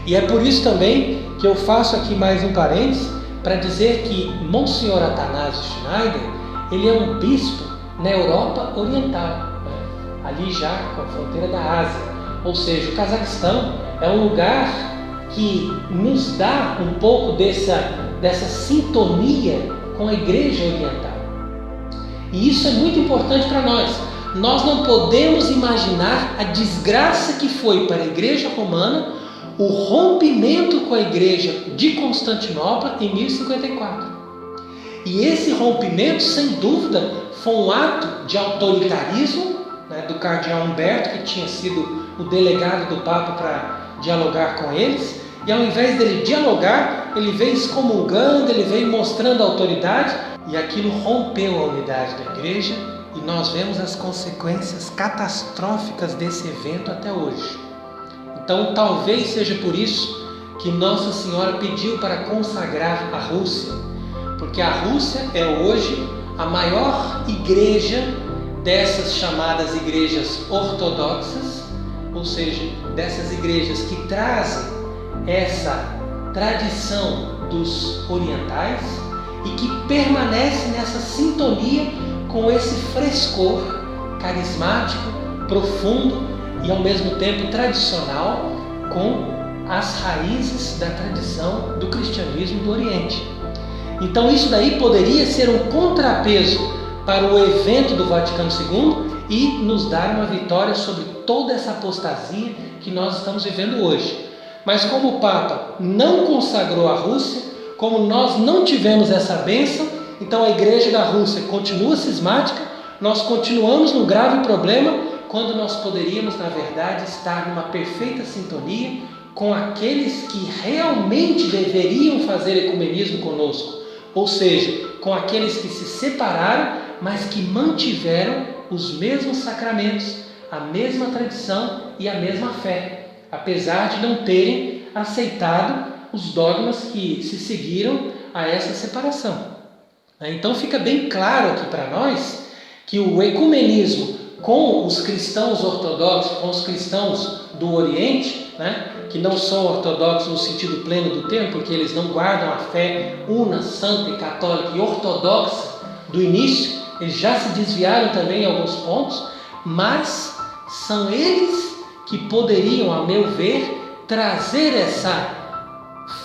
E é por isso também que eu faço aqui mais um parênteses para dizer que Monsenhor Athanásio Schneider, ele é um bispo na Europa Oriental, né? Ali já com a fronteira da Ásia. Ou seja, o Cazaquistão é um lugar que nos dá um pouco dessa sintonia com a Igreja Oriental. E isso é muito importante para nós. Nós não podemos imaginar a desgraça que foi para a Igreja Romana o rompimento com a Igreja de Constantinopla em 1054. E esse rompimento, sem dúvida, foi um ato de autoritarismo, né, do cardeal Humberto, que tinha sido o delegado do Papa para dialogar com eles. E ao invés dele dialogar, ele veio excomungando, ele veio mostrando autoridade, e aquilo rompeu a unidade da Igreja, e nós vemos as consequências catastróficas desse evento até hoje. Então, talvez seja por isso que Nossa Senhora pediu para consagrar a Rússia, porque a Rússia é hoje a maior igreja dessas chamadas igrejas ortodoxas, ou seja, dessas igrejas que trazem essa tradição dos orientais e que permanecem nessa sintonia com esse frescor carismático, profundo e ao mesmo tempo tradicional com as raízes da tradição do cristianismo do Oriente. Então isso daí poderia ser um contrapeso para o evento do Vaticano II e nos dar uma vitória sobre toda essa apostasia que nós estamos vivendo hoje. Mas como o Papa não consagrou a Rússia, como nós não tivemos essa bênção, então a Igreja da Rússia continua cismática, nós continuamos no grave problema, quando nós poderíamos, na verdade, estar numa perfeita sintonia com aqueles que realmente deveriam fazer ecumenismo conosco, ou seja, com aqueles que se separaram, mas que mantiveram os mesmos sacramentos, a mesma tradição e a mesma fé, apesar de não terem aceitado os dogmas que se seguiram a essa separação. Então fica bem claro aqui para nós que o ecumenismo com os cristãos ortodoxos, com os cristãos do Oriente, né, que não são ortodoxos no sentido pleno do termo, porque eles não guardam a fé una, santa e católica e ortodoxa do início, eles já se desviaram também em alguns pontos, mas são eles que poderiam, a meu ver, trazer essa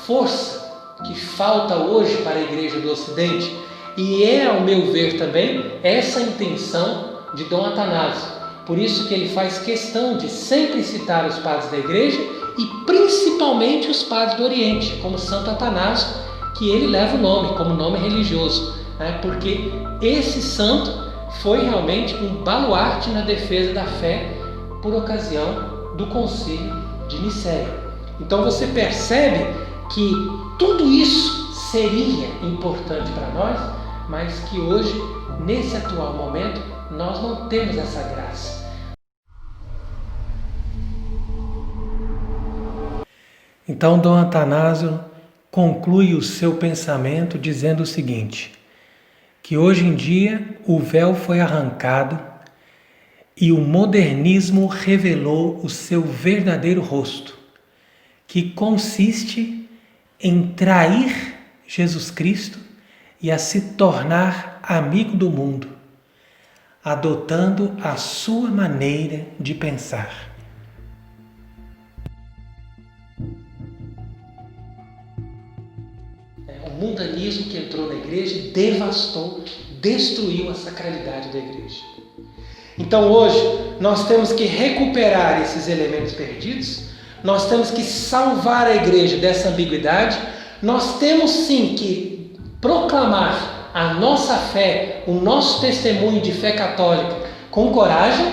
força que falta hoje para a Igreja do Ocidente. E é, ao meu ver também, essa intenção de Dom Atanásio. Por isso que ele faz questão de sempre citar os padres da Igreja e principalmente os padres do Oriente, como Santo Atanásio, que ele leva o nome, como nome religioso, né? Porque esse santo foi realmente um baluarte na defesa da fé por ocasião do Concílio de Nicéia. Então você percebe que tudo isso seria importante para nós, mas que hoje, nesse atual momento, nós não temos essa graça. Então Dom Atanásio conclui o seu pensamento dizendo o seguinte, que hoje em dia o véu foi arrancado e o modernismo revelou o seu verdadeiro rosto, que consiste em trair Jesus Cristo e a se tornar amigo do mundo, adotando a sua maneira de pensar. O mundanismo que entrou na igreja devastou, destruiu a sacralidade da igreja. Então hoje nós temos que recuperar esses elementos perdidos, nós temos que salvar a igreja dessa ambiguidade, nós temos sim que proclamar a nossa fé, o nosso testemunho de fé católica com coragem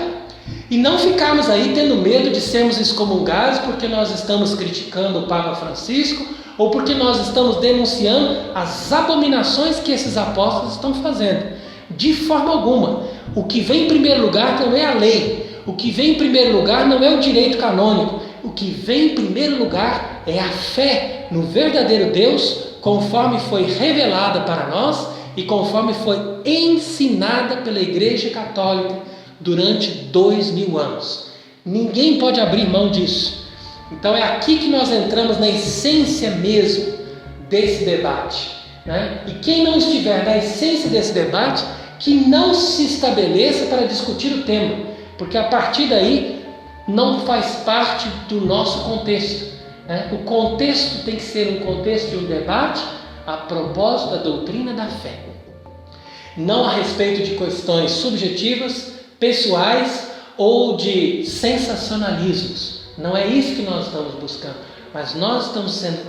e não ficarmos aí tendo medo de sermos excomungados porque nós estamos criticando o Papa Francisco ou porque nós estamos denunciando as abominações que esses apóstolos estão fazendo. De forma alguma. O que vem em primeiro lugar não é a lei. O que vem em primeiro lugar não é o direito canônico. O que vem em primeiro lugar é a fé no verdadeiro Deus, conforme foi revelada para nós e conforme foi ensinada pela Igreja Católica durante 2000 anos. Ninguém pode abrir mão disso. Então é aqui que nós entramos na essência mesmo desse debate, né? E quem não estiver na essência desse debate, que não se estabeleça para discutir o tema, porque a partir daí não faz parte do nosso contexto, né? O contexto tem que ser um contexto de um debate a propósito da doutrina da fé, não a respeito de questões subjetivas, pessoais ou de sensacionalismos. Não é isso que nós estamos buscando, mas nós estamos sendo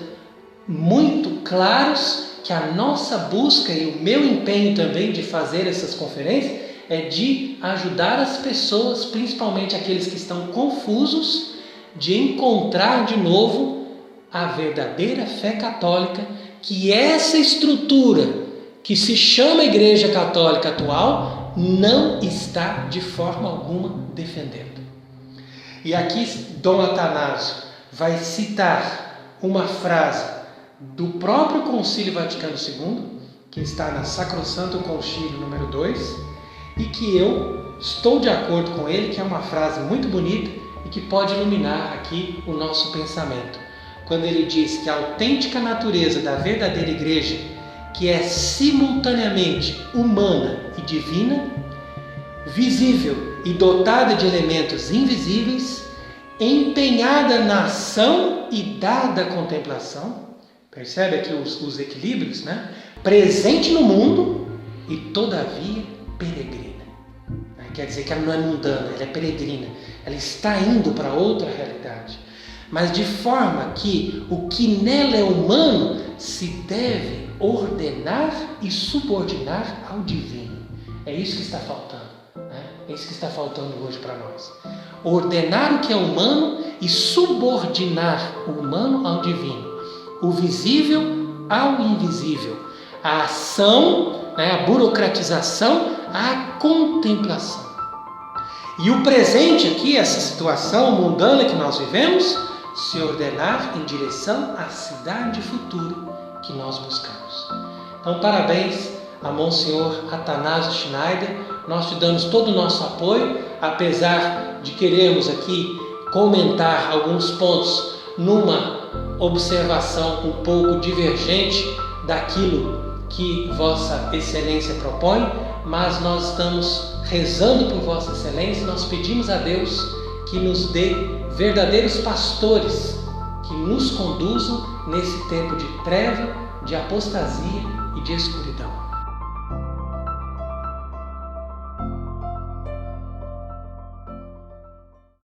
muito claros que a nossa busca e o meu empenho também de fazer essas conferências é de ajudar as pessoas, principalmente aqueles que estão confusos, de encontrar de novo a verdadeira fé católica, que essa estrutura que se chama Igreja Católica atual não está de forma alguma defendendo. E aqui Dom Atanásio vai citar uma frase do próprio Concílio Vaticano II, que está na Sacrosanto Concílio número 2, e que eu estou de acordo com ele, que é uma frase muito bonita e que pode iluminar aqui o nosso pensamento. Quando ele diz que a autêntica natureza da verdadeira igreja, que é simultaneamente humana e divina, visível e dotada de elementos invisíveis, empenhada na ação e dada à contemplação, percebe aqui os equilíbrios, né? Presente no mundo e todavia peregrina. Quer dizer que ela não é mundana, ela é peregrina. Ela está indo para outra realidade. Mas de forma que o que nela é humano se deve ordenar e subordinar ao divino. É isso que está faltando, né? É isso que está faltando hoje para nós. Ordenar o que é humano e subordinar o humano ao divino. O visível ao invisível. A ação, né, a burocratização, a contemplação. E o presente aqui, essa situação mundana que nós vivemos, se ordenar em direção à cidade futura que nós buscamos. Então, parabéns a Monsenhor Athanásio Schneider. Nós te damos todo o nosso apoio, apesar de querermos aqui comentar alguns pontos numa observação um pouco divergente daquilo que Vossa Excelência propõe, mas nós estamos rezando por Vossa Excelência, nós pedimos a Deus que nos dê verdadeiros pastores que nos conduzam nesse tempo de treva, de apostasia e de escuridão.